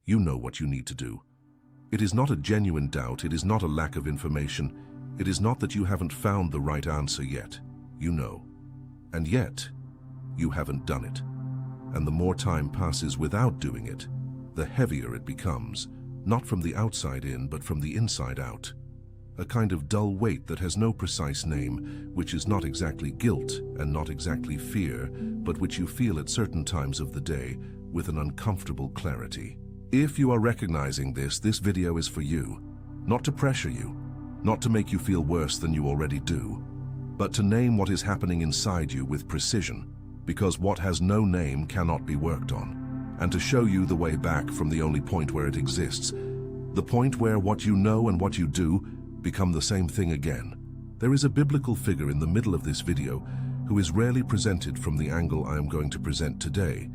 You know what you need to do. It is not a genuine doubt, it is not a lack of information, it is not that you haven't found the right answer yet. You know. And yet, you haven't done it. And the more time passes without doing it, the heavier it becomes, not from the outside in, but from the inside out. A kind of dull weight that has no precise name, which is not exactly guilt and not exactly fear, but which you feel at certain times of the day with an uncomfortable clarity. If you are recognizing this video is for you. Not to pressure you, not to make you feel worse than you already do, but to name what is happening inside you with precision, because what has no name cannot be worked on, and to show you the way back from the only point where it exists, the point where what you know and what you do become the same thing again. There is a biblical figure in the middle of this video who is rarely presented from the angle I am going to present today,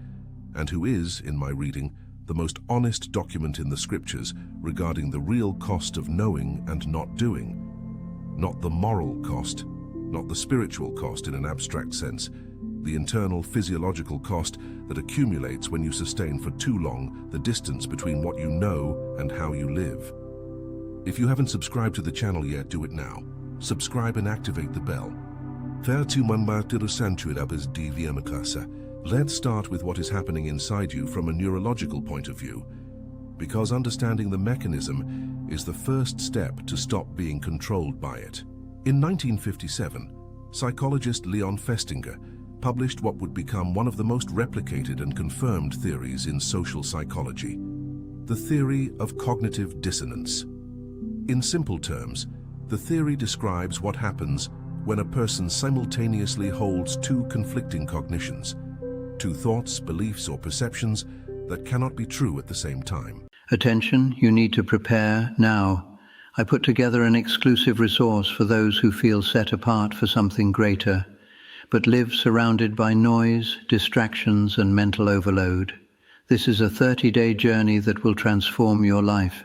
and who is, in my reading, the most honest document in the scriptures regarding the real cost of knowing and not doing. Not the moral cost, not the spiritual cost in an abstract sense, the internal physiological cost that accumulates when you sustain for too long the distance between what you know and how you live. If you haven't subscribed to the channel yet, do it now. Subscribe and activate the bell. Let's start with what is happening inside you from a neurological point of view, because understanding the mechanism is the first step to stop being controlled by it. In 1957, psychologist Leon Festinger published what would become one of the most replicated and confirmed theories in social psychology, the theory of cognitive dissonance. In simple terms, the theory describes what happens when a person simultaneously holds two conflicting cognitions, two thoughts, beliefs, or perceptions that cannot be true at the same time. Attention, you need to prepare now. I put together an exclusive resource for those who feel set apart for something greater, but live surrounded by noise, distractions, and mental overload. This is a 30-day journey that will transform your life,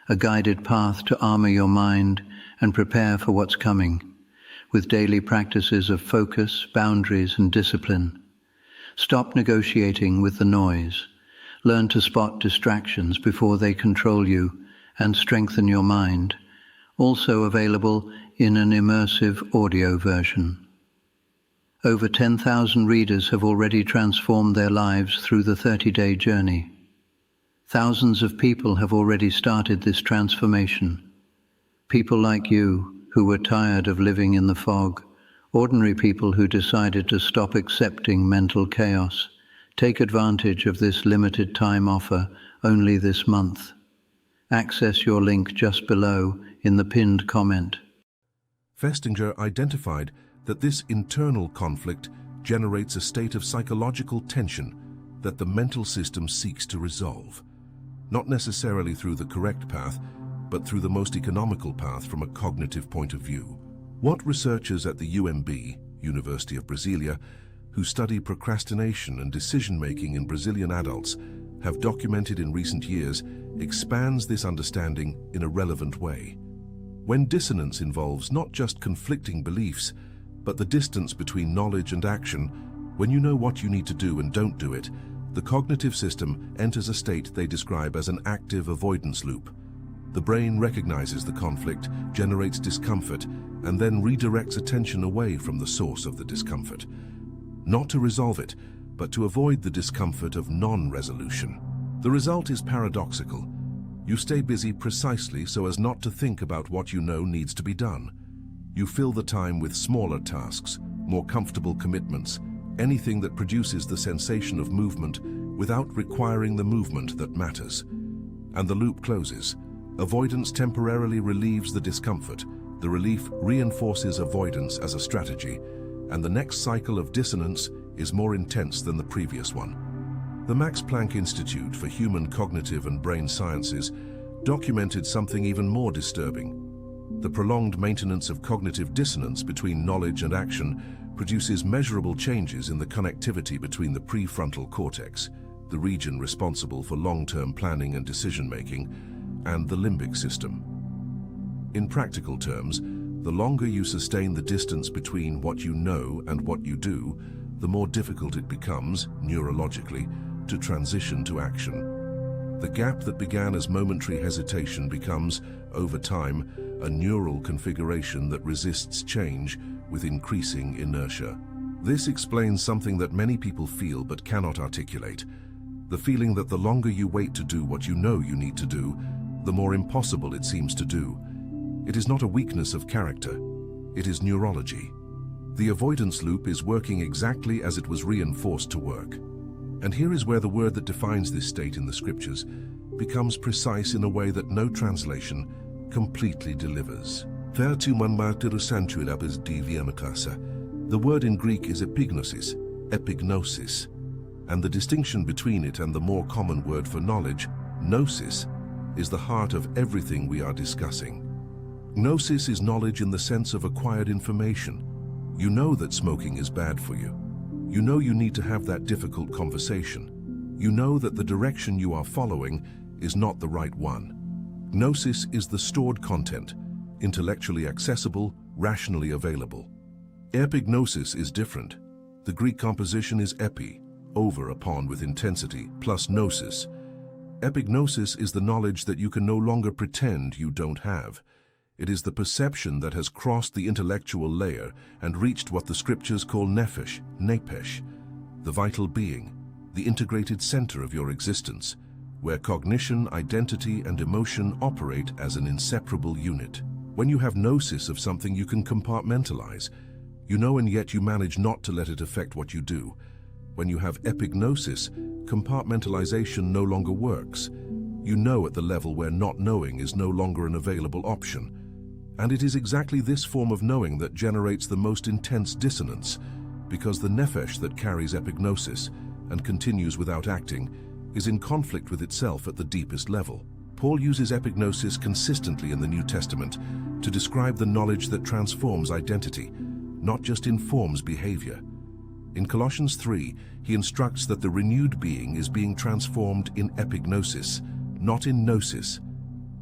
a guided path to armor your mind and prepare for what's coming, with daily practices of focus, boundaries, and discipline. Stop negotiating with the noise. Learn to spot distractions before they control you and strengthen your mind. Also available in an immersive audio version. Over 10,000 readers have already transformed their lives through the 30-day journey. Thousands of people have already started this transformation. People like you who were tired of living in the fog. Ordinary people who decided to stop accepting mental chaos. Take advantage of this limited time offer only this month. Access your link just below in the pinned comment. Festinger identified that this internal conflict generates a state of psychological tension that the mental system seeks to resolve, not necessarily through the correct path, but through the most economical path from a cognitive point of view. What researchers at the UMB, University of Brasilia, who study procrastination and decision-making in Brazilian adults, have documented in recent years expands this understanding in a relevant way. When dissonance involves not just conflicting beliefs, but the distance between knowledge and action, when you know what you need to do and don't do it, the cognitive system enters a state they describe as an active avoidance loop. The brain recognizes the conflict, generates discomfort, and then redirects attention away from the source of the discomfort. Not to resolve it, but to avoid the discomfort of non-resolution. The result is paradoxical. You stay busy precisely so as not to think about what you know needs to be done. You fill the time with smaller tasks, more comfortable commitments, anything that produces the sensation of movement without requiring the movement that matters. And the loop closes. Avoidance temporarily relieves the discomfort. The relief reinforces avoidance as a strategy, and the next cycle of dissonance is more intense than the previous one. The Max Planck Institute for Human Cognitive and Brain Sciences documented something even more disturbing. The prolonged maintenance of cognitive dissonance between knowledge and action produces measurable changes in the connectivity between the prefrontal cortex, the region responsible for long-term planning and decision-making, and the limbic system. In practical terms, the longer you sustain the distance between what you know and what you do, the more difficult it becomes, neurologically, to transition to action. The gap that began as momentary hesitation becomes, over time, a neural configuration that resists change with increasing inertia. This explains something that many people feel but cannot articulate. The feeling that the longer you wait to do what you know you need to do, the more impossible it seems to do. It is not a weakness of character. It is neurology. The avoidance loop is working exactly as it was reinforced to work. And here is where the word that defines this state in the scriptures becomes precise in a way that no translation completely delivers. The word in Greek is epignosis, epignosis, and the distinction between it and the more common word for knowledge, gnosis, is the heart of everything we are discussing. Gnosis is knowledge in the sense of acquired information. You know that smoking is bad for you. You know you need to have that difficult conversation. You know that the direction you are following is not the right one. Gnosis is the stored content, intellectually accessible, rationally available. Epignosis is different. The Greek composition is epi, over, upon with intensity, plus gnosis. Epignosis is the knowledge that you can no longer pretend you don't have. It is the perception that has crossed the intellectual layer and reached what the scriptures call nephesh, the vital being, the integrated center of your existence, where cognition, identity, and emotion operate as an inseparable unit. When you have gnosis of something, you can compartmentalize. You know, and yet you manage not to let it affect what you do. When you have epignosis, compartmentalization no longer works. You know at the level where not knowing is no longer an available option. And it is exactly this form of knowing that generates the most intense dissonance, because the nephesh that carries epignosis and continues without acting is in conflict with itself at the deepest level. Paul uses epignosis consistently in the New Testament to describe the knowledge that transforms identity, not just informs behavior. In Colossians 3, he instructs that the renewed being is being transformed in epignosis, not in gnosis.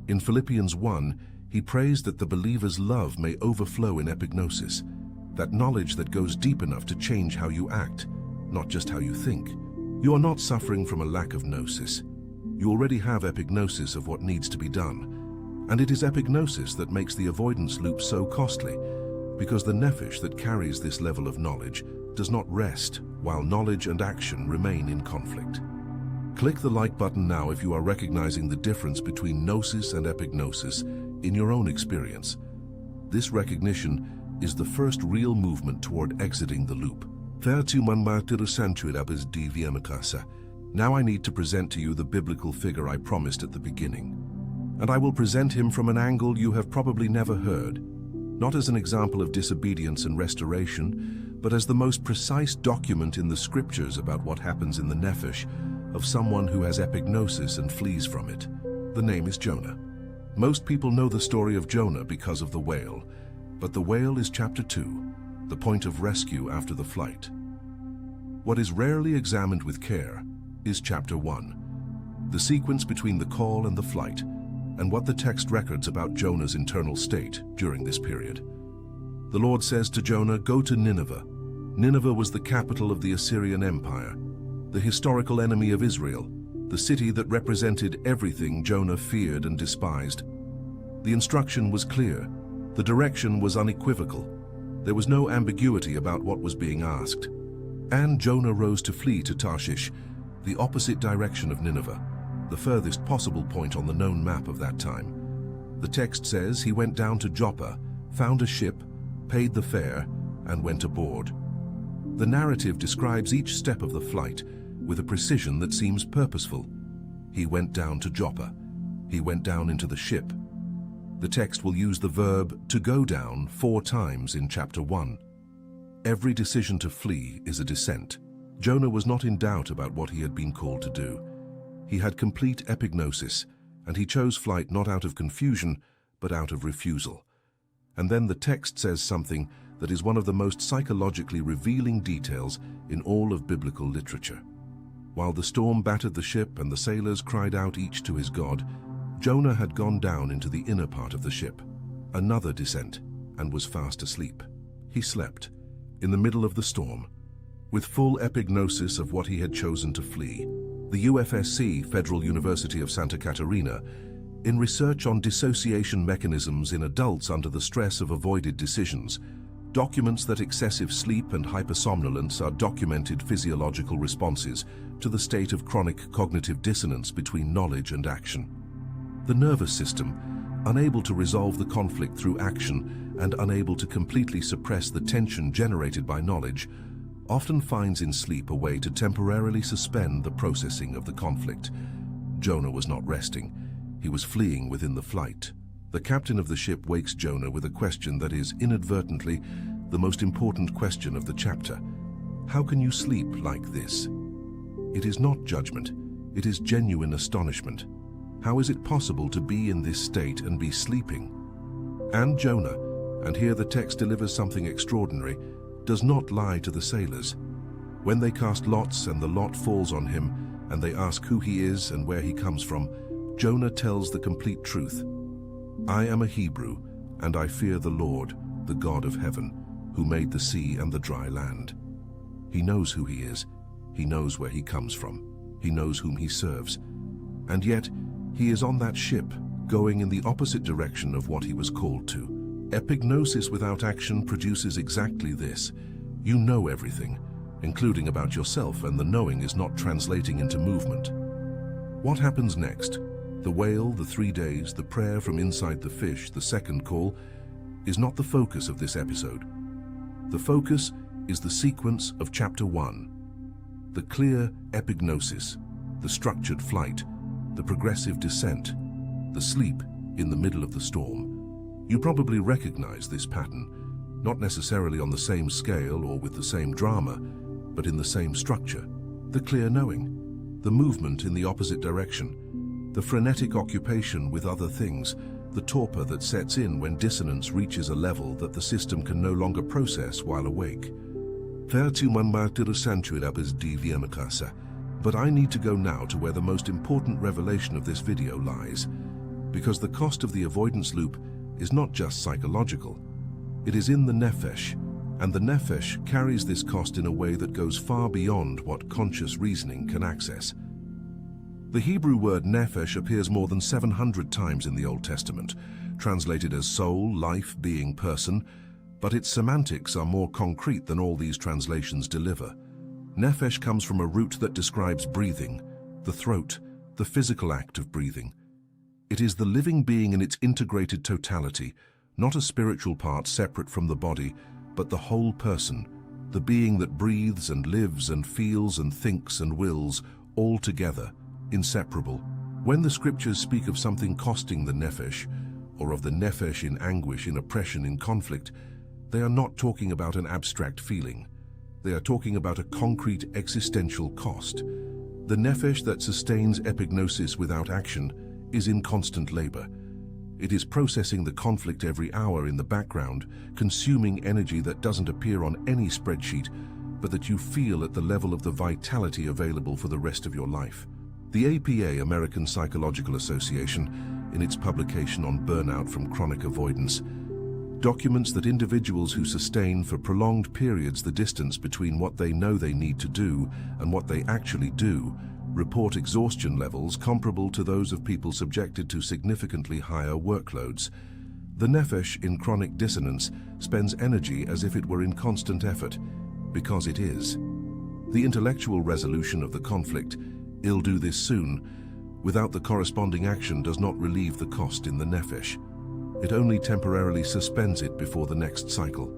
In Philippians 1, he prays that the believer's love may overflow in epignosis, that knowledge that goes deep enough to change how you act, not just how you think. You are not suffering from a lack of gnosis. You already have epignosis of what needs to be done. And it is epignosis that makes the avoidance loop so costly, because the nephesh that carries this level of knowledge does not rest while knowledge and action remain in conflict. Click the like button now if you are recognizing the difference between gnosis and epignosis in your own experience. This recognition is the first real movement toward exiting the loop. Now I need to present to you the biblical figure I promised at the beginning. And I will present him from an angle you have probably never heard, not as an example of disobedience and restoration, but as the most precise document in the scriptures about what happens in the nephesh of someone who has epignosis and flees from it. The name is Jonah. Most people know the story of Jonah because of the whale, but the whale is chapter 2, the point of rescue after the flight. What is rarely examined with care is chapter 1, the sequence between the call and the flight, and what the text records about Jonah's internal state during this period. The Lord says to Jonah, "Go to Nineveh." Nineveh was the capital of the Assyrian Empire, the historical enemy of Israel, the city that represented everything Jonah feared and despised. The instruction was clear. The direction was unequivocal. There was no ambiguity about what was being asked. And Jonah rose to flee to Tarshish, the opposite direction of Nineveh, the furthest possible point on the known map of that time. The text says he went down to Joppa, found a ship, paid the fare, and went aboard. The narrative describes each step of the flight with a precision that seems purposeful. He went down to Joppa. He went down into the ship. The text will use the verb to go down 4 times in chapter 1. Every decision to flee is a descent. Jonah was not in doubt about what he had been called to do. He had complete epignosis, and he chose flight not out of confusion, but out of refusal. And then the text says something that is one of the most psychologically revealing details in all of biblical literature. While the storm battered the ship and the sailors cried out each to his God, Jonah had gone down into the inner part of the ship, another descent, and was fast asleep. He slept, in the middle of the storm, with full epignosis of what he had chosen to flee. the UFSC, Federal University of Santa Catarina, in research on dissociation mechanisms in adults under the stress of avoided decisions, documents that excessive sleep and hypersomnolence are documented physiological responses to the state of chronic cognitive dissonance between knowledge and action. The nervous system, unable to resolve the conflict through action and unable to completely suppress the tension generated by knowledge, often finds in sleep a way to temporarily suspend the processing of the conflict. Jonah was not resting. He was fleeing within the flight. The captain of the ship wakes Jonah with a question that is inadvertently the most important question of the chapter. How can you sleep like this? It is not judgment. It is genuine astonishment. How is it possible to be in this state and be sleeping? And Jonah, and here the text delivers something extraordinary, does not lie to the sailors. When they cast lots and the lot falls on him, and they ask who he is and where he comes from, Jonah tells the complete truth. I am a Hebrew, and I fear the Lord, the God of heaven, who made the sea and the dry land. He knows who he is. He knows where he comes from. He knows whom he serves. And yet, he is on that ship, going in the opposite direction of what he was called to. Epignosis without action produces exactly this. You know everything, including about yourself, and the knowing is not translating into movement. What happens next? The whale, the 3 days, the prayer from inside the fish, the second call, is not the focus of this episode. The focus is the sequence of chapter 1. The clear epignosis, the structured flight, the progressive descent, the sleep in the middle of the storm. You probably recognize this pattern, not necessarily on the same scale or with the same drama, but in the same structure. The clear knowing, the movement in the opposite direction, the frenetic occupation with other things, the torpor that sets in when dissonance reaches a level that the system can no longer process while awake. But I need to go now to where the most important revelation of this video lies, because the cost of the avoidance loop is not just psychological. It is in the nefesh, and the nefesh carries this cost in a way that goes far beyond what conscious reasoning can access. The Hebrew word nefesh appears more than 700 times in the Old Testament, translated as soul, life, being, person, but its semantics are more concrete than all these translations deliver. Nefesh comes from a root that describes breathing, the throat, the physical act of breathing. It is the living being in its integrated totality, not a spiritual part separate from the body, but the whole person, the being that breathes and lives and feels and thinks and wills, all together, inseparable. When the scriptures speak of something costing the nefesh, or of the nefesh in anguish, in oppression, in conflict, they are not talking about an abstract feeling. They are talking about a concrete existential cost. The nefesh that sustains epignosis without action is in constant labor. It is processing the conflict every hour in the background, consuming energy that doesn't appear on any spreadsheet, but that you feel at the level of the vitality available for the rest of your life. The APA, American Psychological Association, in its publication on burnout from chronic avoidance, documents that individuals who sustain for prolonged periods the distance between what they know they need to do and what they actually do report exhaustion levels comparable to those of people subjected to significantly higher workloads. The nefesh in chronic dissonance spends energy as if it were in constant effort, because it is. The intellectual resolution of the conflict, "I'll do this soon," without the corresponding action does not relieve the cost in the nefesh. It only temporarily suspends it before the next cycle.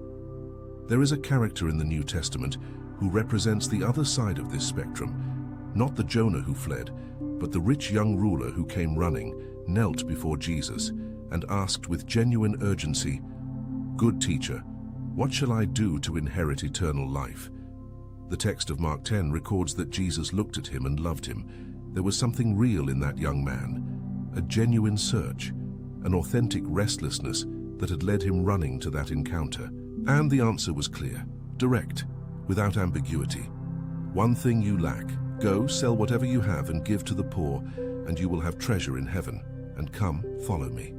There is a character in the New Testament who represents the other side of this spectrum, not the Jonah who fled, but the rich young ruler who came running, knelt before Jesus, and asked with genuine urgency, "Good teacher, what shall I do to inherit eternal life?" The text of Mark 10 records that Jesus looked at him and loved him. There was something real in that young man, a genuine search, an authentic restlessness that had led him running to that encounter. And the answer was clear, direct, without ambiguity. "One thing you lack. Go, sell whatever you have and give to the poor, and you will have treasure in heaven. And come, follow me."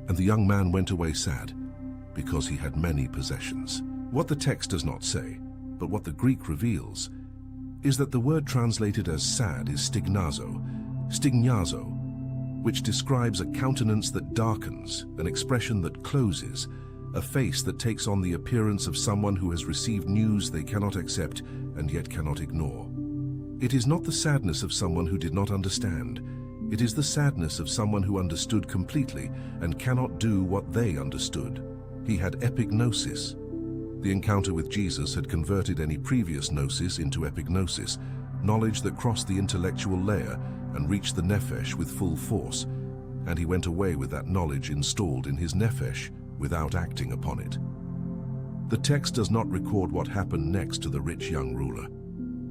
And the young man went away sad, because he had many possessions. What the text does not say, but what the Greek reveals, is that the word translated as sad is stignazo, which describes a countenance that darkens, an expression that closes, a face that takes on the appearance of someone who has received news they cannot accept and yet cannot ignore. It is not the sadness of someone who did not understand. It is the sadness of someone who understood completely and cannot do what they understood. He had epignosis. The encounter with Jesus had converted any previous gnosis into epignosis, knowledge that crossed the intellectual layer and reached the nephesh with full force, and he went away with that knowledge installed in his nephesh without acting upon it. The text does not record what happened next to the rich young ruler,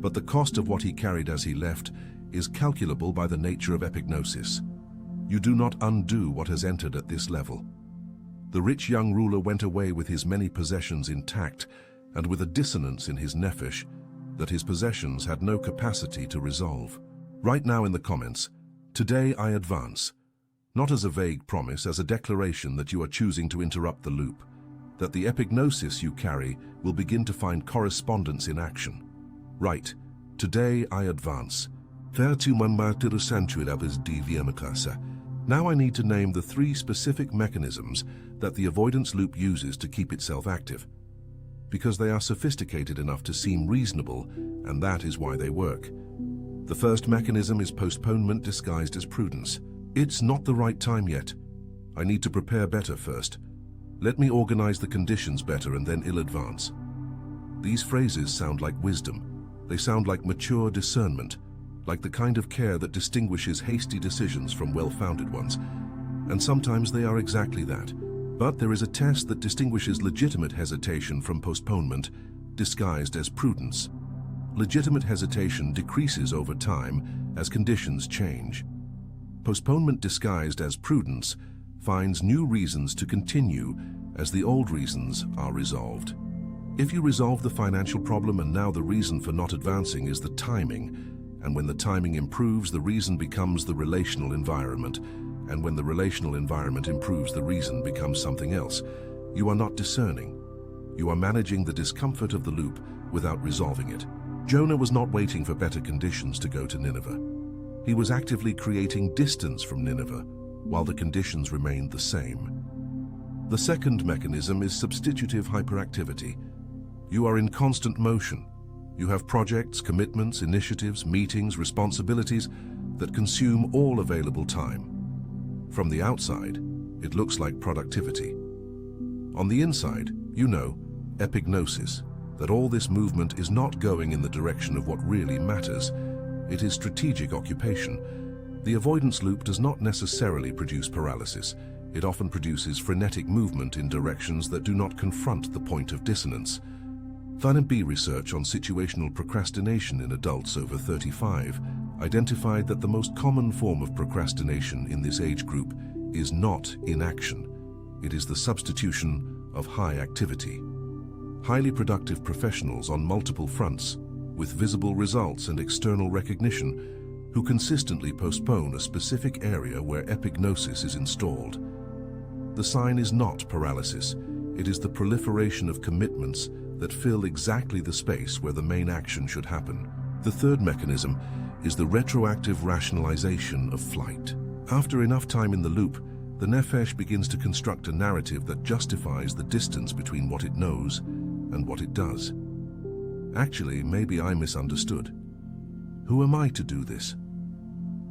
but the cost of what he carried as he left is calculable by the nature of epignosis. You do not undo what has entered at this level. The rich young ruler went away with his many possessions intact and with a dissonance in his nephesh that his possessions had no capacity to resolve. Right now in the comments, today I advance, not as a vague promise, as a declaration that you are choosing to interrupt the loop, that the epignosis you carry will begin to find correspondence in action. Right, today I advance. Now I need to name the 3 specific mechanisms that the avoidance loop uses to keep itself active, because they are sophisticated enough to seem reasonable, and that is why they work. The first mechanism is postponement disguised as prudence. It's not the right time yet. I need to prepare better first. Let me organize the conditions better and then I'll advance. These phrases sound like wisdom. They sound like mature discernment, like the kind of care that distinguishes hasty decisions from well-founded ones. And sometimes they are exactly that. But there is a test that distinguishes legitimate hesitation from postponement, disguised as prudence. Legitimate hesitation decreases over time as conditions change. Postponement disguised as prudence finds new reasons to continue as the old reasons are resolved. If you resolve the financial problem and now the reason for not advancing is the timing, and when the timing improves, the reason becomes the relational environment, and when the relational environment improves, the reason becomes something else, you are not discerning. You are managing the discomfort of the loop without resolving it. Jonah was not waiting for better conditions to go to Nineveh. He was actively creating distance from Nineveh while the conditions remained the same. The second mechanism is substitutive hyperactivity. You are in constant motion. You have projects, commitments, initiatives, meetings, responsibilities that consume all available time. From the outside, it looks like productivity. On the inside, you know, epignosis, that all this movement is not going in the direction of what really matters. It is strategic occupation. The avoidance loop does not necessarily produce paralysis. It often produces frenetic movement in directions that do not confront the point of dissonance. Vitamin B research on situational procrastination in adults over 35 identified that the most common form of procrastination in this age group is not inaction. It is the substitution of high activity. Highly productive professionals on multiple fronts, with visible results and external recognition, who consistently postpone a specific area where epignosis is installed. The sign is not paralysis. It is the proliferation of commitments that fill exactly the space where the main action should happen. The third mechanism is the retroactive rationalization of flight. After enough time in the loop, the nephesh begins to construct a narrative that justifies the distance between what it knows and what it does. Actually, maybe I misunderstood. Who am I to do this?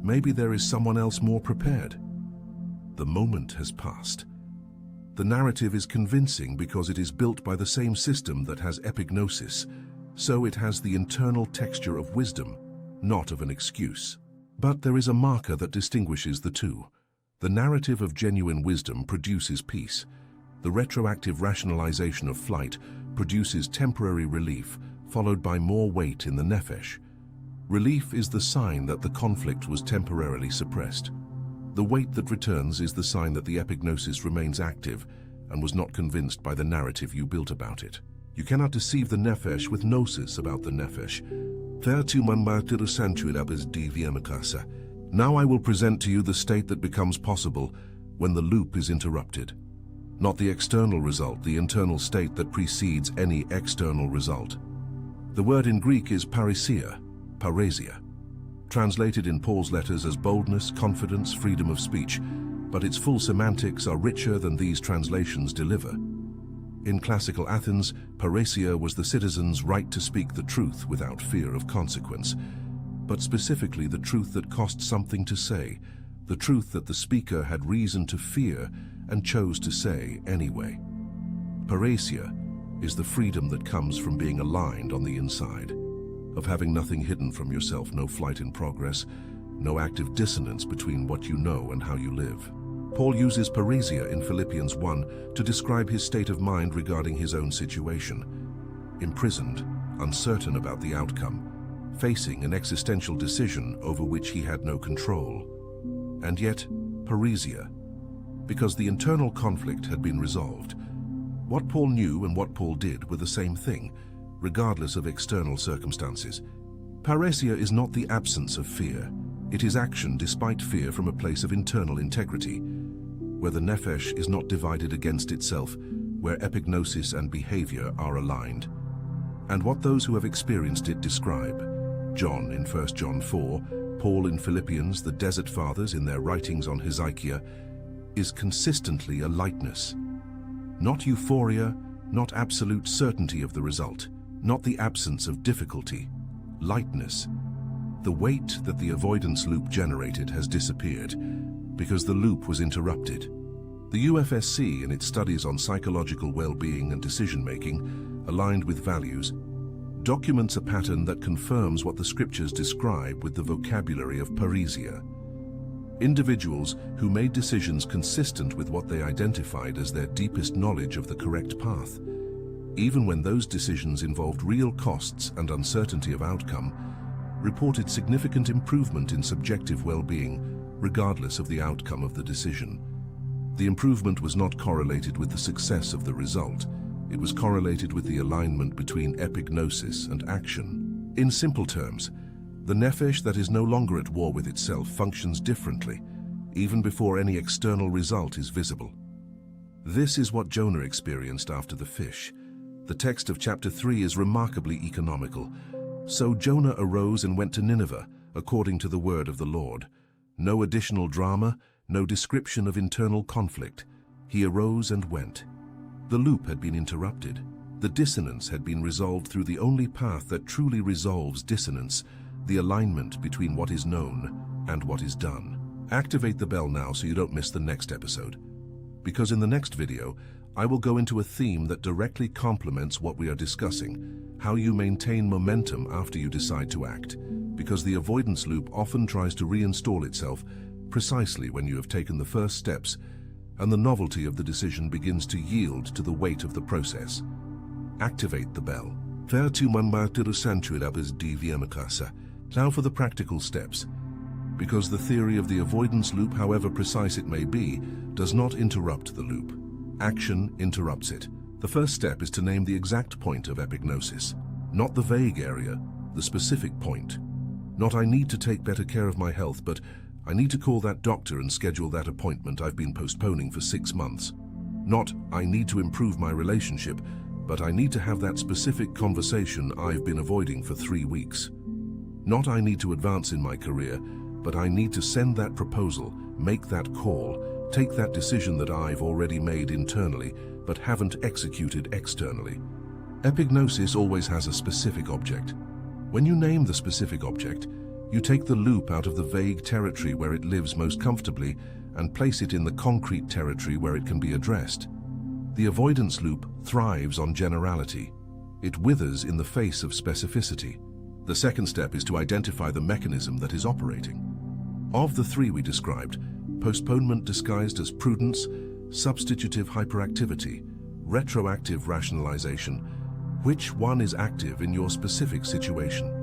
Maybe there is someone else more prepared. The moment has passed. The narrative is convincing because it is built by the same system that has epignosis, so it has the internal texture of wisdom, not of an excuse. But there is a marker that distinguishes the two. The narrative of genuine wisdom produces peace. The retroactive rationalization of flight produces temporary relief, followed by more weight in the nephesh. Relief is the sign that the conflict was temporarily suppressed. The weight that returns is the sign that the epignosis remains active and was not convinced by the narrative you built about it. You cannot deceive the nephesh with gnosis about the nephesh. Now I will present to you the state that becomes possible when the loop is interrupted. Not the external result, the internal state that precedes any external result. The word in Greek is parrhesia, Parrhesia. Translated in Paul's letters as boldness, confidence, freedom of speech, but its full semantics are richer than these translations deliver. In classical Athens, parrhesia was the citizen's right to speak the truth without fear of consequence, but specifically the truth that cost something to say, the truth that the speaker had reason to fear and chose to say anyway. Parrhesia is the freedom that comes from being aligned on the inside, of having nothing hidden from yourself, no flight in progress, no active dissonance between what you know and how you live. Paul uses parrhesia in Philippians 1 to describe his state of mind regarding his own situation. Imprisoned, uncertain about the outcome, facing an existential decision over which he had no control. And yet, parrhesia, because the internal conflict had been resolved. What Paul knew and what Paul did were the same thing, regardless of external circumstances. Parrhesia is not the absence of fear. It is action despite fear from a place of internal integrity, where the nephesh is not divided against itself, where epignosis and behavior are aligned. And what those who have experienced it describe, John in 1 John 4, Paul in Philippians, the Desert Fathers in their writings on Hezekiah, is consistently a lightness. Not euphoria, not absolute certainty of the result, not the absence of difficulty. Lightness. The weight that the avoidance loop generated has disappeared because the loop was interrupted. The UFSC, in its studies on psychological well-being and decision-making, aligned with values, documents a pattern that confirms what the scriptures describe with the vocabulary of parrhesia. Individuals who made decisions consistent with what they identified as their deepest knowledge of the correct path, even when those decisions involved real costs and uncertainty of outcome, reported significant improvement in subjective well-being, regardless of the outcome of the decision. The improvement was not correlated with the success of the result. It was correlated with the alignment between epignosis and action. In simple terms, the nephesh that is no longer at war with itself functions differently, even before any external result is visible. This is what Jonah experienced after the fish. The text of chapter 3 is remarkably economical. So Jonah arose and went to Nineveh, according to the word of the Lord. No additional drama, no description of internal conflict. He arose and went. The loop had been interrupted. The dissonance had been resolved through the only path that truly resolves dissonance, the alignment between what is known and what is done. Activate the bell now so you don't miss the next episode. Because in the next video, I will go into a theme that directly complements what we are discussing, how you maintain momentum after you decide to act, because the avoidance loop often tries to reinstall itself precisely when you have taken the first steps and the novelty of the decision begins to yield to the weight of the process. Activate the bell. Now for the practical steps. Because the theory of the avoidance loop, however precise it may be, does not interrupt the loop. Action interrupts it. The first step is to name the exact point of epignosis. Not the vague area, the specific point. Not I need to take better care of my health, but I need to call that doctor and schedule that appointment I've been postponing for 6 months. Not I need to improve my relationship, but I need to have that specific conversation I've been avoiding for 3 weeks. Not I need to advance in my career, but I need to send that proposal, make that call, take that decision that I've already made internally, but haven't executed externally. Epignosis always has a specific object. When you name the specific object, you take the loop out of the vague territory where it lives most comfortably and place it in the concrete territory where it can be addressed. The avoidance loop thrives on generality. It withers in the face of specificity. The second step is to identify the mechanism that is operating. Of the three we described, postponement disguised as prudence, substitutive hyperactivity, retroactive rationalization, which one is active in your specific situation?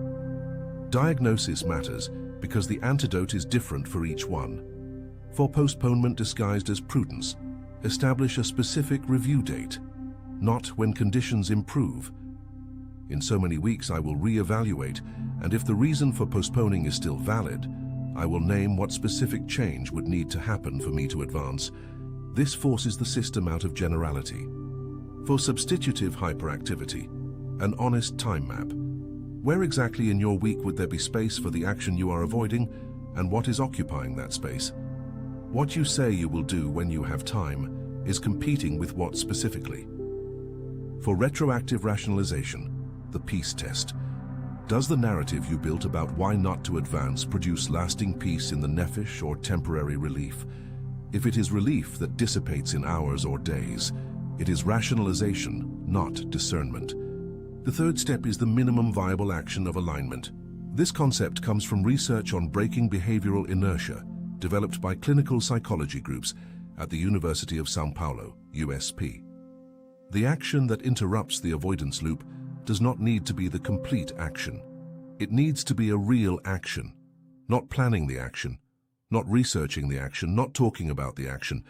Diagnosis matters because the antidote is different for each one. For postponement disguised as prudence, establish a specific review date, not when conditions improve. In so many weeks I will reevaluate, and if the reason for postponing is still valid, I will name what specific change would need to happen for me to advance. This forces the system out of generality. For substitutive hyperactivity, an honest time map. Where exactly in your week would there be space for the action you are avoiding, and what is occupying that space? What you say you will do when you have time is competing with what specifically? For retroactive rationalization, the peace test. Does the narrative you built about why not to advance produce lasting peace in the nephesh or temporary relief? If it is relief that dissipates in hours or days, it is rationalization, not discernment. The third step is the minimum viable action of alignment. This concept comes from research on breaking behavioral inertia, developed by clinical psychology groups at the University of São Paulo, USP. The action that interrupts the avoidance loop does not need to be the complete action. It needs to be a real action, not planning the action, not researching the action, not talking about the action,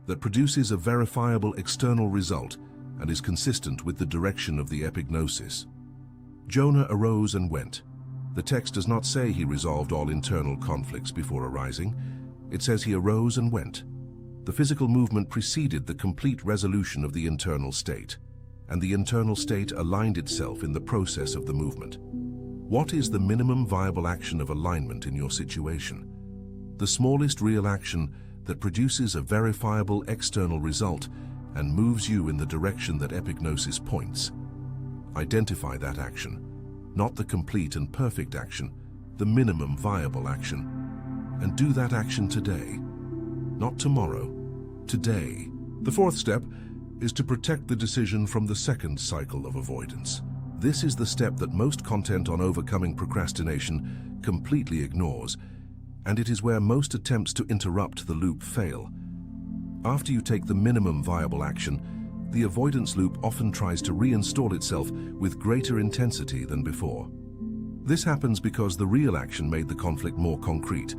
that produces a verifiable external result and is consistent with the direction of the epignosis. Jonah arose and went. The text does not say he resolved all internal conflicts before arising. It says he arose and went. The physical movement preceded the complete resolution of the internal state, and the internal state aligned itself in the process of the movement. What is the minimum viable action of alignment in your situation? The smallest real action that produces a verifiable external result and moves you in the direction that epignosis points. Identify that action, not the complete and perfect action, the minimum viable action. And do that action today, not tomorrow, today. The fourth step is to protect the decision from the second cycle of avoidance. This is the step that most content on overcoming procrastination completely ignores, and it is where most attempts to interrupt the loop fail. After you take the minimum viable action, the avoidance loop often tries to reinstall itself with greater intensity than before. This happens because the real action made the conflict more concrete.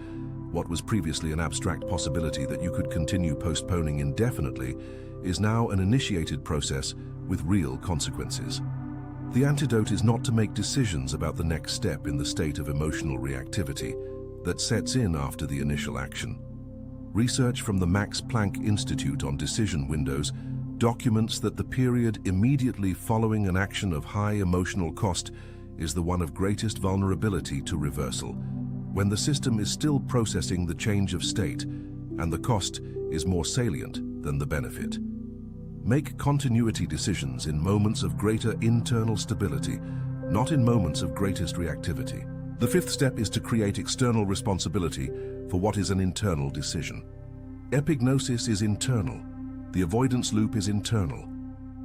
What was previously an abstract possibility that you could continue postponing indefinitely is now an initiated process with real consequences. The antidote is not to make decisions about the next step in the state of emotional reactivity that sets in after the initial action. Research from the Max Planck Institute on Decision Windows documents that the period immediately following an action of high emotional cost is the one of greatest vulnerability to reversal, when the system is still processing the change of state and the cost is more salient than the benefit. Make continuity decisions in moments of greater internal stability, not in moments of greatest reactivity. The fifth step is to create external responsibility for what is an internal decision. Epignosis is internal. The avoidance loop is internal.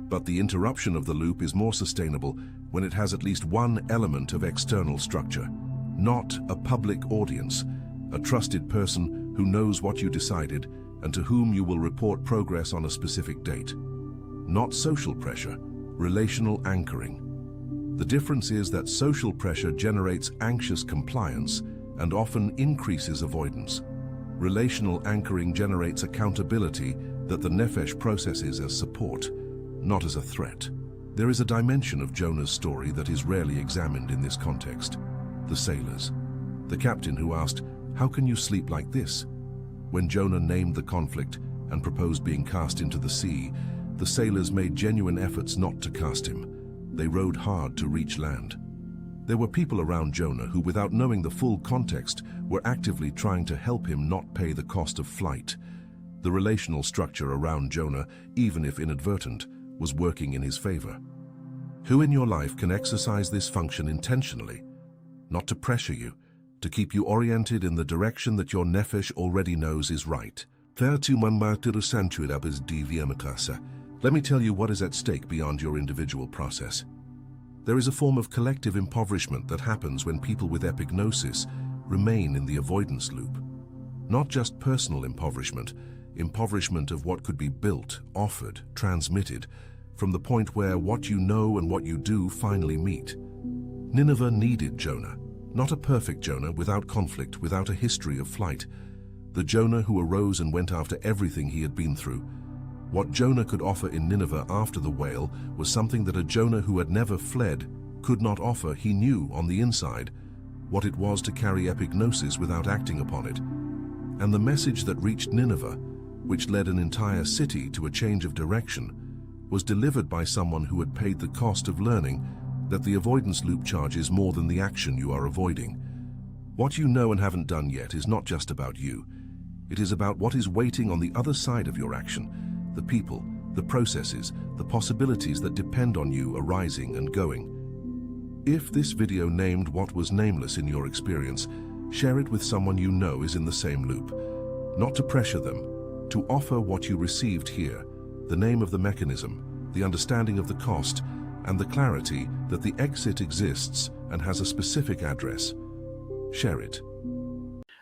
But the interruption of the loop is more sustainable when it has at least one element of external structure, not a public audience, a trusted person who knows what you decided and to whom you will report progress on a specific date. Not social pressure, relational anchoring. The difference is that social pressure generates anxious compliance and often increases avoidance. Relational anchoring generates accountability that the nephesh processes as support, not as a threat. There is a dimension of Jonah's story that is rarely examined in this context. The sailors. The captain who asked, "How can you sleep like this?" When Jonah named the conflict and proposed being cast into the sea, the sailors made genuine efforts not to cast him. They rowed hard to reach land. There were people around Jonah who, without knowing the full context, were actively trying to help him not pay the cost of flight. The relational structure around Jonah, even if inadvertent, was working in his favor. Who in your life can exercise this function intentionally? Not to pressure you, to keep you oriented in the direction that your nephesh already knows is right. Let me tell you what is at stake beyond your individual process. There is a form of collective impoverishment that happens when people with epignosis remain in the avoidance loop. Not just personal impoverishment, impoverishment of what could be built, offered, transmitted, from the point where what you know and what you do finally meet. Nineveh needed Jonah, not a perfect Jonah without conflict, without a history of flight. The Jonah who arose and went after everything he had been through. What Jonah could offer in Nineveh after the whale was something that a Jonah who had never fled could not offer. He knew on the inside what it was to carry epignosis without acting upon it. And the message that reached Nineveh, which led an entire city to a change of direction, was delivered by someone who had paid the cost of learning that the avoidance loop charges more than the action you are avoiding. What you know and haven't done yet is not just about you. It is about what is waiting on the other side of your action, the people, the processes, the possibilities that depend on you arising and going. If this video named what was nameless in your experience, share it with someone you know is in the same loop. Not to pressure them, to offer what you received here, the name of the mechanism, the understanding of the cost, and the clarity that the exit exists and has a specific address. Share it.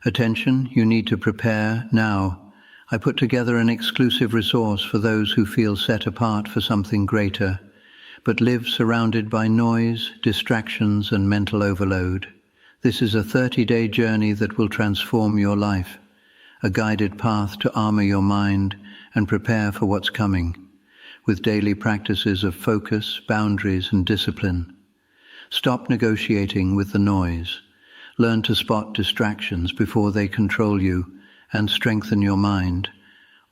Attention, you need to prepare now. I put together an exclusive resource for those who feel set apart for something greater, but live surrounded by noise, distractions, and mental overload. This is a 30-day journey that will transform your life, a guided path to armor your mind and prepare for what's coming, with daily practices of focus, boundaries, and discipline. Stop negotiating with the noise. Learn to spot distractions before they control you and strengthen your mind.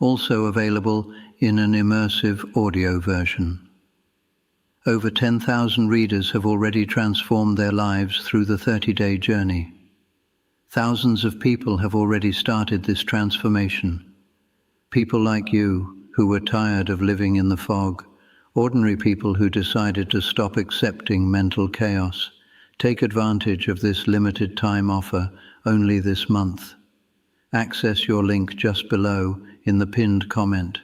Also available in an immersive audio version. Over 10,000 readers have already transformed their lives through the 30-day journey. Thousands of people have already started this transformation. People like you who were tired of living in the fog, ordinary people who decided to stop accepting mental chaos. Take advantage of this limited time offer only this month. Access your link just below in the pinned comment.